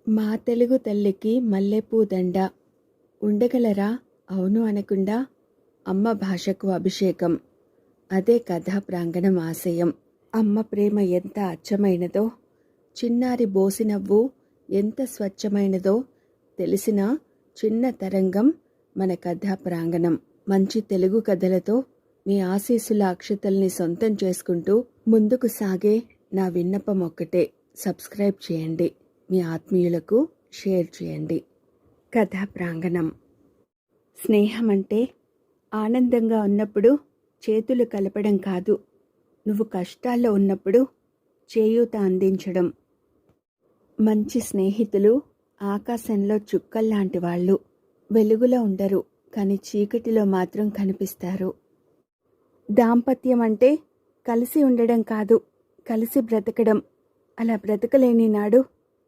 మా తెలుగు తల్లికి మల్లెపూ దండ ఉండగలరా అవును అనకుండా అమ్మ భాషకు అభిషేకం. అదే కథా ప్రాంగణం ఆశయం. అమ్మ ప్రేమ ఎంత అచ్చమైనదో, చిన్నారి బోసినవ్వు ఎంత స్వచ్ఛమైనదో తెలిసిన చిన్న తరంగం మన కథా ప్రాంగణం. మంచి తెలుగు కథలతో మీ ఆశీస్సుల అక్షతల్ని సొంతం చేసుకుంటూ ముందుకు సాగే నా విన్నపం ఒక్కటే, సబ్స్క్రైబ్ చేయండి, మీ ఆత్మీయులకు షేర్ చేయండి. కథా ప్రాంగణం. స్నేహం అంటే ఆనందంగా ఉన్నప్పుడు చేతులు కలపడం కాదు, నువ్వు కష్టాల్లో ఉన్నప్పుడు చేయూత అందించడం. మంచి స్నేహితులు ఆకాశంలో చుక్కల్లాంటి వాళ్ళు. వెలుగులో ఉండరు, కానీ చీకటిలో మాత్రం కనిపిస్తారు. దాంపత్యం అంటే కలిసి ఉండడం కాదు, కలిసి బ్రతకడం. అలా బ్రతకలేని నాడు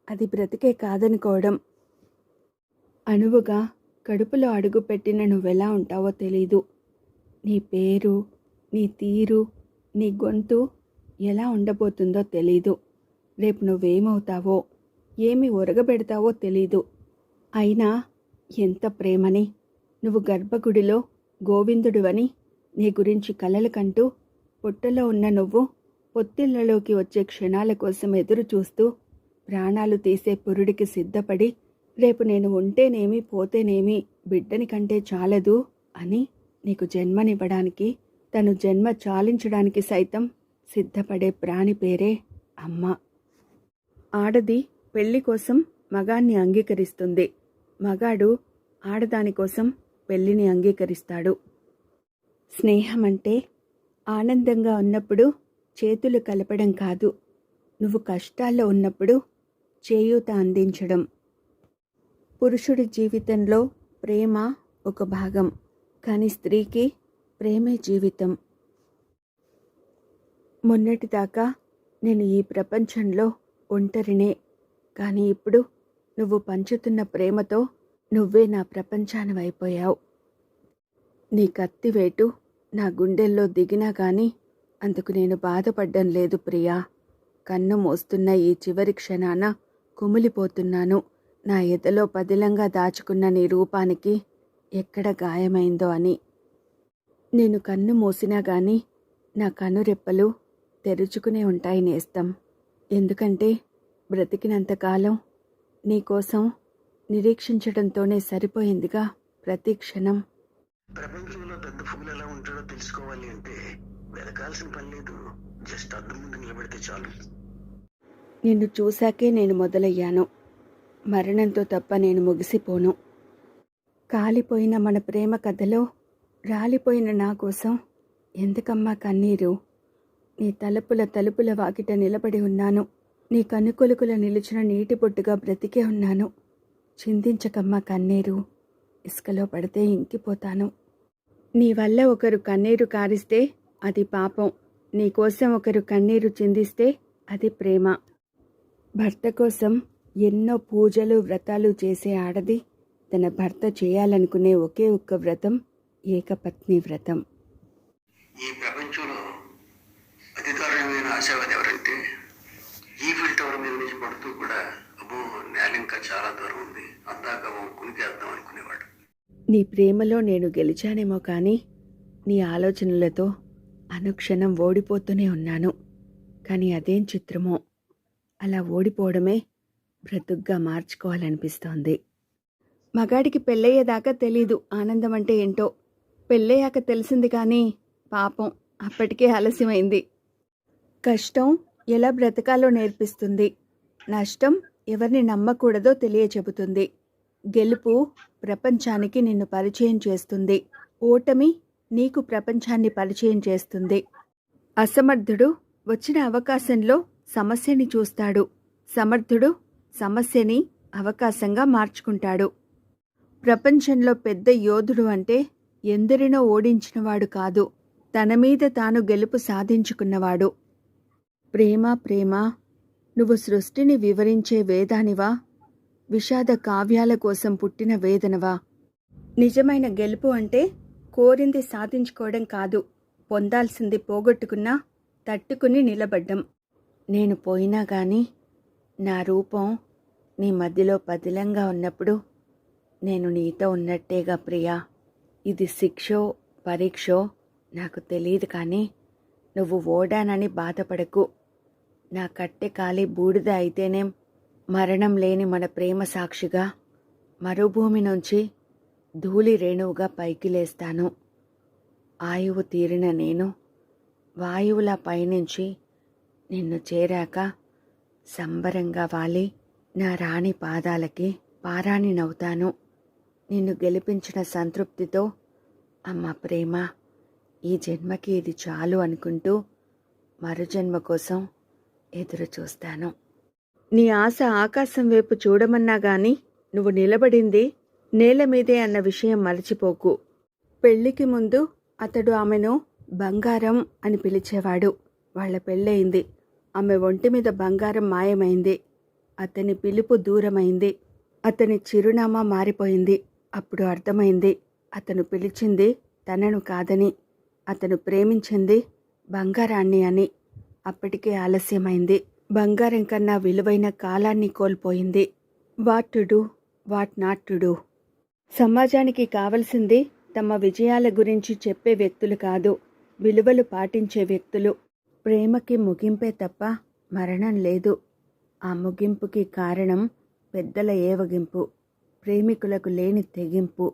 అది బ్రతికే కాదనుకోవడం. అణువుగా కడుపులో అడుగుపెట్టిన నువ్వెలా ఉంటావో తెలీదు. నీ పేరు, నీ తీరు, నీ గొంతు ఎలా ఉండబోతుందో తెలీదు. రేపు నువ్వేమవుతావో, ఏమి ఒరగబెడతావో తెలీదు. అయినా ఎంత ప్రేమని, నువ్వు గర్భగుడిలో గోవిందుడివని నీ గురించి కలలు కంటూ, పొట్టలో ఉన్న నువ్వు పొత్తిళ్లలోకి వచ్చే క్షణాల కోసం ఎదురు చూస్తూ, ప్రాణాలు తీసే పురుడికి సిద్ధపడి, రేపు నేను ఉంటేనేమి పోతేనేమి బిడ్డని కంటే చాలదు అని నీకు జన్మనివ్వడానికి, తను జన్మ చాలించడానికి సైతం సిద్ధపడే ప్రాణి పేరే అమ్మ. ఆడది పెళ్లి కోసం మగాన్ని అంగీకరిస్తుంది, మగాడు ఆడదాని కోసం పెళ్లిని అంగీకరిస్తాడు. స్నేహం అంటే ఆనందంగా ఉన్నప్పుడు చేతులు కలపడం కాదు, నువ్వు కష్టాల్లో ఉన్నప్పుడు చేయూత అందించడం. పురుషుడి జీవితంలో ప్రేమ ఒక భాగం, కానీ స్త్రీకి ప్రేమే జీవితం. మొన్నటిదాకా నేను ఈ ప్రపంచంలో ఒంటరినే, కానీ ఇప్పుడు నువ్వు పంచుతున్న ప్రేమతో నువ్వే నా ప్రపంచానివైపోయావు. నీ కత్తివేటు నా గుండెల్లో దిగినా కానీ అందుకు నేను బాధపడ్డం లేదు ప్రియా. కన్ను మోస్తున్న ఈ చివరి క్షణాన కుమిలిపోతున్నాను. నా ఎదలో పదిలంగా దాచుకున్న నీ రూపానికి ఎక్కడ గాయమైందో అని. నేను కన్ను మోసినా గాని నా కనురెప్పలు తెరుచుకునే ఉంటాయి నేస్తం. ఎందుకంటే బ్రతికినంతకాలం నీకోసం నిరీక్షించడంతోనే సరిపోయిందిగా ప్రతి క్షణం. ప్రపంచంలో పెద్ద ఫూల్ ఎలా ఉంటాడో తెలుసుకోవాలి అంటే వెతకాల్సిన పని లేదు, జస్ట్ అద్దం ముందు నిలబడితే చాలు. నిన్ను చూశాకే నేను మొదలయ్యాను, మరణంతో తప్ప నేను ముగిసిపోను. కాలిపోయిన మన ప్రేమ కథలో రాలిపోయిన నా కోసం ఎందుకమ్మా కన్నీరు? నీ తలుపుల వాకిట నిలబడి ఉన్నాను, నీ కనుకొలుకుల నిలిచిన నీటి పొట్టుగా బ్రతికే ఉన్నాను. చిందించకమ్మా కన్నీరు, ఇసుకలో పడితే ఇంకిపోతాను. నీ వల్ల ఒకరు కన్నీరు కారిస్తే అది పాపం, నీకోసం ఒకరు కన్నీరు చిందిస్తే అది ప్రేమ. భర్త కోసం ఎన్నో పూజలు వ్రతాలు చేసే ఆడది తన భర్త చేయాలనుకునే ఒకే ఒక్క వ్రతం ఏకపత్ని వ్రతం. ఈ ప్రపంచంలో అతి దారుణమైన ఆశావాది ఎవరంటే ఈఫిల్ టవర్ మీద నుంచి పడుతూ కూడా అబ్బో నేల ఇంకా చాలా దూరం ఉంది, అందాక కునికేద్దాం అనుకునేవాడు. నీ ప్రేమలో నేను గెలిచానేమో కానీ నీ ఆలోచనలతో అనుక్షణం ఓడిపోతూనే ఉన్నాను. కానీ అదేం చిత్రమో, అలా ఓడిపోవడమే బ్రతుగ్గా మార్చుకోవాలనిపిస్తోంది. మగాడికి పెళ్ళయ్యేదాకా తెలీదు ఆనందం అంటే ఏంటో. పెళ్ళయ్యాక తెలిసింది కానీ పాపం అప్పటికే ఆలస్యమైంది. కష్టం ఎలా బ్రతకాలో నేర్పిస్తుంది, నష్టం ఎవరిని నమ్మకూడదో తెలియచెబుతుంది. గెలుపు ప్రపంచానికి నిన్ను పరిచయం చేస్తుంది, ఓటమి నీకు ప్రపంచాన్ని పరిచయం చేస్తుంది. అసమర్థుడు వచ్చిన అవకాశంలో సమస్యని చూస్తాడు, సమర్థుడు సమస్యని అవకాశంగా మార్చుకుంటాడు. ప్రపంచంలో పెద్ద యోధుడు అంటే ఎందరినో ఓడించినవాడు కాదు, తన మీద తాను గెలుపు సాధించుకున్నవాడు. ప్రేమ ప్రేమ, నువ్వు సృష్టిని వివరించే వేదానివా, విషాద కావ్యాల కోసం పుట్టిన వేదనవా? నిజమైన గెలుపు అంటే కోరింది సాధించుకోవడం కాదు, పొందాల్సింది పోగొట్టుకున్నా తట్టుకుని నిలబడ్డం. నేను పోయినా గాని నా రూపం నీ మధ్యలో పదిలంగా ఉన్నప్పుడు నేను నీతో ఉన్నట్టేగా ప్రియా. ఇది శిక్షో పరీక్షో నాకు తెలియదు, కానీ నువ్వు ఓడానని బాధపడకు. నా కట్టె కాలి బూడిద అయితేనేం మరణం లేని మన ప్రేమ సాక్షిగా మరుభూమి నుంచి ధూళి రేణువుగా పైకి లేస్తాను. ఆయువు తీరిన నేను వాయువులా పైనుంచి నిన్ను చేరాక సంబరంగా వాలి నా రాణి పాదాలకి పారాణి నవ్వుతాను. నిన్ను గెలిపించిన సంతృప్తితో అమ్మ ప్రేమ, ఈ జన్మకి ఇది చాలు అనుకుంటూ మరుజన్మ కోసం ఎదురు చూస్తాను. నీ ఆశ ఆకాశం వైపు చూడమన్నా గాని నువ్వు నిలబడింది నేల మీదే అన్న విషయం మరచిపోకు. పెళ్లికి ముందు అతడు ఆమెను బంగారం అని పిలిచేవాడు. వాళ్ల పెళ్ళయింది. ఆమె ఒంటి మీద బంగారం మాయమైంది. అతని పిలుపు దూరమైంది. అతని చిరునామా మారిపోయింది. అప్పుడు అర్థమైంది, అతను పిలిచింది తనను కాదని, అతను ప్రేమించింది బంగారాన్ని అని. అప్పటికే ఆలస్యమైంది. బంగారం కన్నా విలువైన కాలాన్ని కోల్పోయింది. What to do, what not to do. సమాజానికి కావలసింది తమ విజయాల గురించి చెప్పే వ్యక్తులు కాదు, విలువలు పాటించే వ్యక్తులు. ప్రేమకి ముగింపే తప్ప మరణం లేదు. ఆ ముగింపుకి కారణం పెద్దల ఏవగింపు, ప్రేమికులకు లేని తెగింపు.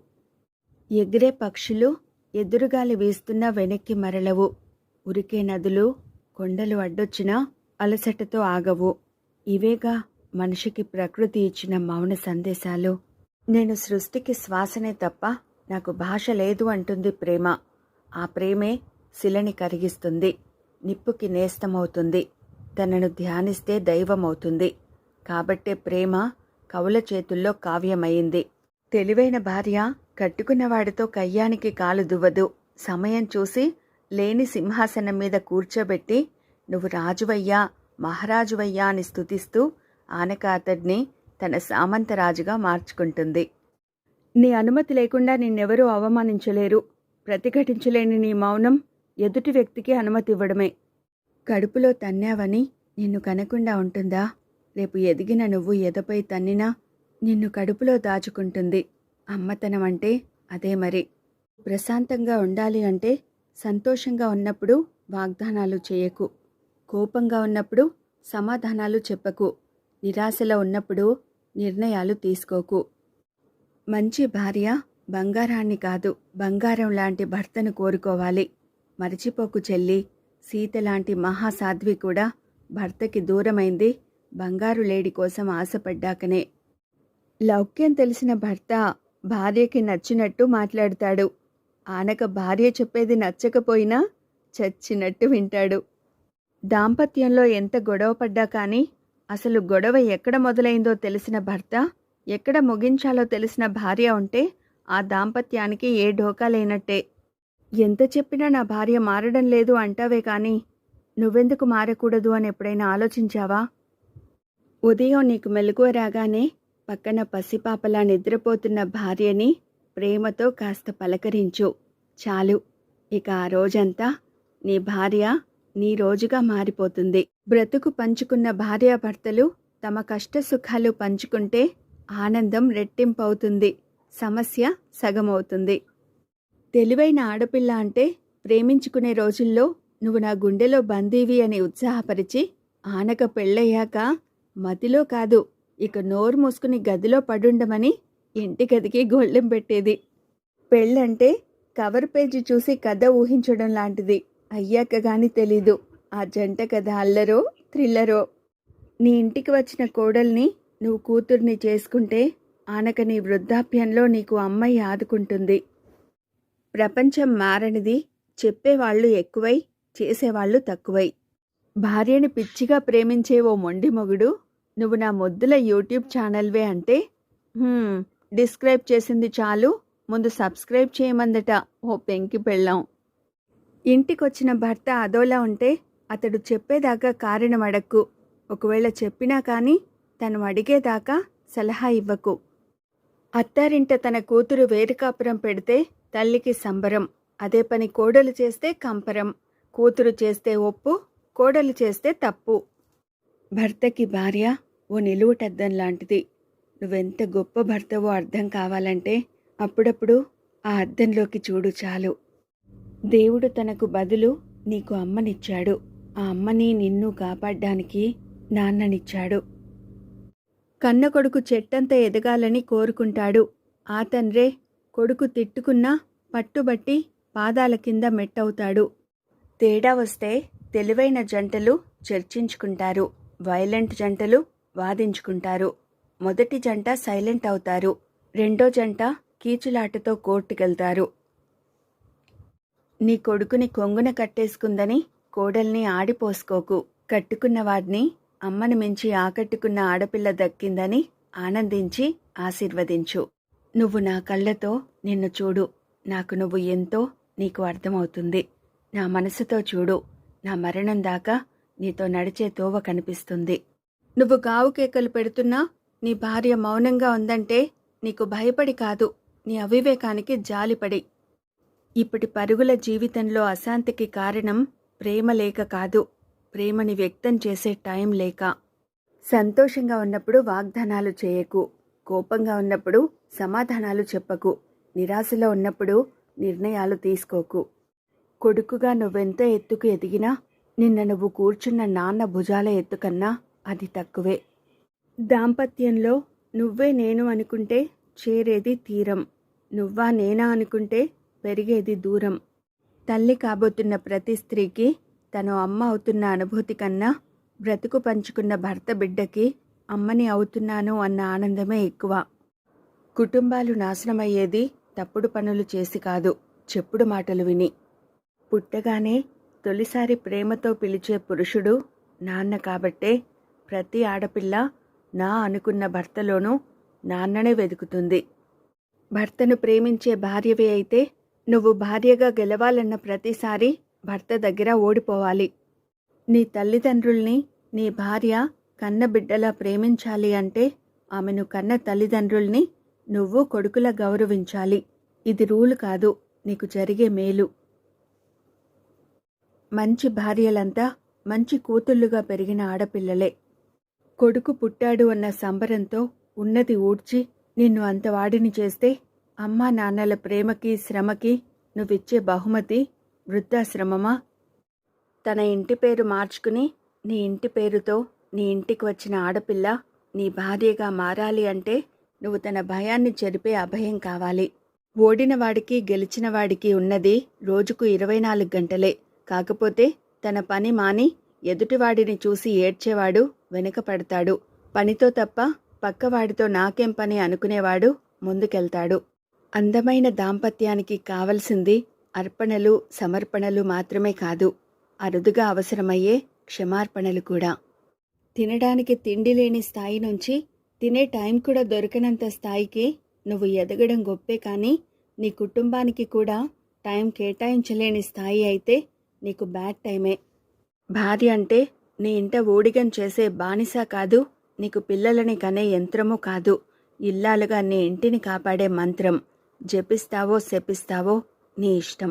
ఎగిరే పక్షులు ఎదురుగాలి వీస్తున్నా వెనక్కి మరలవు. ఉరికే నదులు కొండలు అడ్డొచ్చినా అలసటతో ఆగవు. ఇవేగా మనిషికి ప్రకృతి ఇచ్చిన మౌన సందేశాలు. నేను సృష్టికి శ్వాసనే తప్ప నాకు భాష లేదు అంటుంది ప్రేమ. ఆ ప్రేమే శిలని కరిగిస్తుంది, నిప్పుకి నేస్తమవుతుంది, తనను ధ్యానిస్తే దైవమవుతుంది. కాబట్టే ప్రేమ కవుల చేతుల్లో కావ్యమయ్యింది. తెలివైన భార్య కట్టుకున్నవాడితో కయ్యానికి కాలు దువ్వదు. సమయం చూసి లేని సింహాసనం మీద కూర్చోబెట్టి నువ్వు రాజువయ్యా మహారాజువయ్యా అని స్తుతిస్తూ ఆనక అతడిని తన సామంతరాజుగా మార్చుకుంటుంది. నీ అనుమతి లేకుండా నిన్నెవరూ అవమానించలేరు. ప్రతిఘటించలేని నీ మౌనం ఎదుటి వ్యక్తికి అనుమతి ఇవ్వడమే. కడుపులో తన్నావని నిన్ను కనకుండా ఉంటుందా? రేపు ఎదిగిన నువ్వు ఎదపై తన్నినా నిన్ను కడుపులో దాచుకుంటుంది. అమ్మతనం అంటే అదే మరి. ప్రశాంతంగా ఉండాలి అంటే సంతోషంగా ఉన్నప్పుడు వాగ్దానాలు చేయకు, కోపంగా ఉన్నప్పుడు సమాధానాలు చెప్పకు, నిరాశలో ఉన్నప్పుడు నిర్ణయాలు తీసుకోకు. మంచి భార్య బంగారాన్ని కాదు, బంగారం లాంటి భర్తను కోరుకోవాలి. మరిచిపోకు చెల్లి, సీత లాంటి మహాసాధ్వి కూడా భర్తకి దూరమైంది బంగారు లేడి కోసం ఆశపడ్డాకనే. లౌక్యం తెలిసిన భర్త భార్యకి నచ్చినట్టు మాట్లాడతాడు. ఆనక భార్య చెప్పేది నచ్చకపోయినా చచ్చినట్టు వింటాడు. దాంపత్యంలో ఎంత గొడవ పడ్డా కానీ అసలు గొడవ ఎక్కడ మొదలైందో తెలిసిన భర్త, ఎక్కడ ముగించాలో తెలిసిన భార్య ఉంటే ఆ దాంపత్యానికి ఏ ఢోకా లేనట్టే. ఎంత చెప్పినా నా భార్య మారడం లేదు అంటావే కానీ నువ్వెందుకు మారకూడదు అని ఎప్పుడైనా ఆలోచించావా? ఉదయం నీకు మెలకువ రాగానే పక్కన పసిపాపలా నిద్రపోతున్న భార్యని ప్రేమతో కాస్త పలకరించు చాలు. ఇక ఆ రోజంతా నీ భార్య నీ రోజుగా మారిపోతుంది. బ్రతుకు పంచుకున్న భార్యాభర్తలు తమ కష్టసుఖాలు పంచుకుంటే ఆనందం రెట్టింపవుతుంది, సమస్య సగమవుతుంది. తెలివైన ఆడపిల్ల అంటే ప్రేమించుకునే రోజుల్లో నువ్వు నా గుండెలో బందీవి అని ఉత్సాహపరిచి ఆనక పెళ్ళయ్యాక మతిలో కాదు ఇక నోరు మూసుకుని గదిలో పడుండమని ఇంటి గదికి గొళ్ళెం పెట్టేది. పెళ్ళంటే కవర్ పేజీ చూసి కథ ఊహించడం లాంటిది. అయ్యాక గాని తెలీదు ఆ జంట కథ అల్లరో థ్రిల్లరో. నీ ఇంటికి వచ్చిన కోడల్ని నువ్వు కూతుర్ని చేసుకుంటే ఆనక నీ వృద్ధాప్యంలో నీకు అమ్మాయి ఆదుకుంటుంది. ప్రపంచం మారనిది చెప్పేవాళ్లు ఎక్కువై చేసేవాళ్లు తక్కువై. భార్యని పిచ్చిగా ప్రేమించే ఓ మొండి మొగుడు నువ్వు నా మొద్దుల యూట్యూబ్ ఛానల్వే అంటే డిస్క్రైబ్ చేసింది చాలు, ముందు సబ్స్క్రైబ్ చేయమందట ఓ పెంకి పెళ్ళాం. ఇంటికొచ్చిన భర్త అదోలా ఉంటే అతడు చెప్పేదాకా కారణం అడక్కు. ఒకవేళ చెప్పినా కానీ తను అడిగేదాకా సలహా ఇవ్వకు. అత్తారింట తన కూతురు వేరుకాపురం పెడితే తల్లికి సంబరం. అదే పని కోడలు చేస్తే కంపరం. కూతురు చేస్తే ఒప్పు, కోడలు చేస్తే తప్పు. భర్తకి భార్య ఓ నిలువుటద్దం లాంటిది. నువ్వెంత గొప్ప భర్తవో అర్థం కావాలంటే అప్పుడప్పుడు ఆ అద్దంలోకి చూడు చాలు. దేవుడు తనకు బదులు నీకు అమ్మనిచ్చాడు. ఆ అమ్మని నిన్ను కాపాడ్డానికి నాన్ననిచ్చాడు. కన్న కొడుకు చెట్టంత ఎదగాలని కోరుకుంటాడు. ఆ తండ్రే కొడుకు తిట్టుకున్నా పట్టుబట్టి పాదాల కింద మెట్టవుతాడు. తేడా వస్తే తెలివైన జంటలు చర్చించుకుంటారు. వైలెంట్ జంటలు వాదించుకుంటారు. మొదటి జంట సైలెంట్ అవుతారు. రెండో జంట కీచులాటతో కోర్టుకెళ్తారు. నీ కొడుకుని కొంగున కట్టేసుకుందని కోడల్ని ఆడిపోసుకోకు. కట్టుకున్నవాడిని అమ్మని మించి ఆకట్టుకున్న ఆడపిల్ల దక్కిందని ఆనందించి ఆశీర్వదించు. నువ్వు నా కళ్ళతో నిన్ను చూడు. నాకు నువ్వు ఎంతో నీకు అర్థమవుతుంది. నా మనసుతో చూడు. నా మరణం దాకా నీతో నడిచే తోవ కనిపిస్తుంది. నువ్వు గావు కేకలు పెడుతున్నా నీ భార్య మౌనంగా ఉందంటే నీకు భయపడి కాదు, నీ అవివేకానికి జాలిపడి. ఇప్పటి పరుగుల జీవితంలో అశాంతికి కారణం ప్రేమ లేక కాదు, ప్రేమని వ్యక్తం చేసే టైం లేక. సంతోషంగా ఉన్నప్పుడు వాగ్దానాలు చేయకు. కోపంగా ఉన్నప్పుడు సమాధానాలు చెప్పకు. నిరాశలో ఉన్నప్పుడు నిర్ణయాలు తీసుకోకు. కొడుకుగా నువ్వెంత ఎత్తుకు ఎదిగినా నిన్న నువ్వు కూర్చున్న నాన్న భుజాల ఎత్తుకన్నా అది తక్కువే. దాంపత్యంలో నువ్వే నేను అనుకుంటే చేరేది తీరం, నువ్వా నేనా అనుకుంటే పెరిగేది దూరం. తల్లి కాబోతున్న ప్రతి స్త్రీకి తను అమ్మ అవుతున్న అనుభూతి కన్నా బ్రతుకు పంచుకున్న భర్త బిడ్డకి అమ్మని అవుతున్నాను అన్న ఆనందమే ఎక్కువ. కుటుంబాలు నాశనమయ్యేది తప్పుడు పనులు చేసి కాదు, చెప్పుడు మాటలు విని. పుట్టగానే తొలిసారి ప్రేమతో పిలిచే పురుషుడు నాన్న కాబట్టే ప్రతి ఆడపిల్ల నా అనుకున్న భర్తలోనూ నాన్ననే వెతుకుతుంది. భర్తను ప్రేమించే భార్యవే అయితే నువ్వు భార్యగా గెలవాలన్న ప్రతిసారి భర్త దగ్గర ఓడిపోవాలి. నీ తల్లిదండ్రుల్ని నీ భార్య కన్న బిడ్డలా ప్రేమించాలి అంటే ఆమెను కన్న తల్లిదండ్రుల్ని నువ్వు కొడుకులా గౌరవించాలి. ఇది రూలు కాదు, నీకు జరిగే మేలు. మంచి భార్యలంతా మంచి కూతుళ్ళుగా పెరిగిన ఆడపిల్లలే. కొడుకు పుట్టాడు అన్న సంబరంతో ఉన్నది ఊడ్చి నిన్ను అంతవాడిని చేస్తే అమ్మా నాన్నల ప్రేమకి శ్రమకి నువ్విచ్చే బహుమతి వృద్ధాశ్రమమా? తన ఇంటి పేరు మార్చుకుని నీ ఇంటి పేరుతో నీ ఇంటికి వచ్చిన ఆడపిల్ల నీ భార్యగా మారాలి అంటే నువ్వు తన భయాన్ని చెరిపే అభయం కావాలి. ఓడిన వాడికి గెలిచిన వాడికి ఉన్నది రోజుకు 24 గంటలే. కాకపోతే తన పని మాని ఎదుటివాడిని చూసి ఏడ్చేవాడు వెనుకపడతాడు. పనితో తప్ప పక్కవాడితో నాకేం పని అనుకునేవాడు ముందుకెళ్తాడు. అందమైన దాంపత్యానికి కావలసింది అర్పణలు సమర్పణలు మాత్రమే కాదు, అరుదుగా అవసరమయ్యే క్షమార్పణలు కూడా. తినడానికి తిండి లేని స్థాయి నుంచి తినే టైం కూడా దొరకనంత స్థాయికి నువ్వు ఎదగడం గొప్పే, కానీ నీ కుటుంబానికి కూడా టైం కేటాయించలేని స్థాయి అయితే నీకు బ్యాడ్ టైమే. భార్య అంటే నీ ఇంట ఊడిగం చేసే బానిస కాదు, నీకు పిల్లలని కనే యంత్రము కాదు, ఇల్లాలుగా నీ ఇంటిని కాపాడే మంత్రం. జపిస్తావో శపిస్తావో నీ ఇష్టం.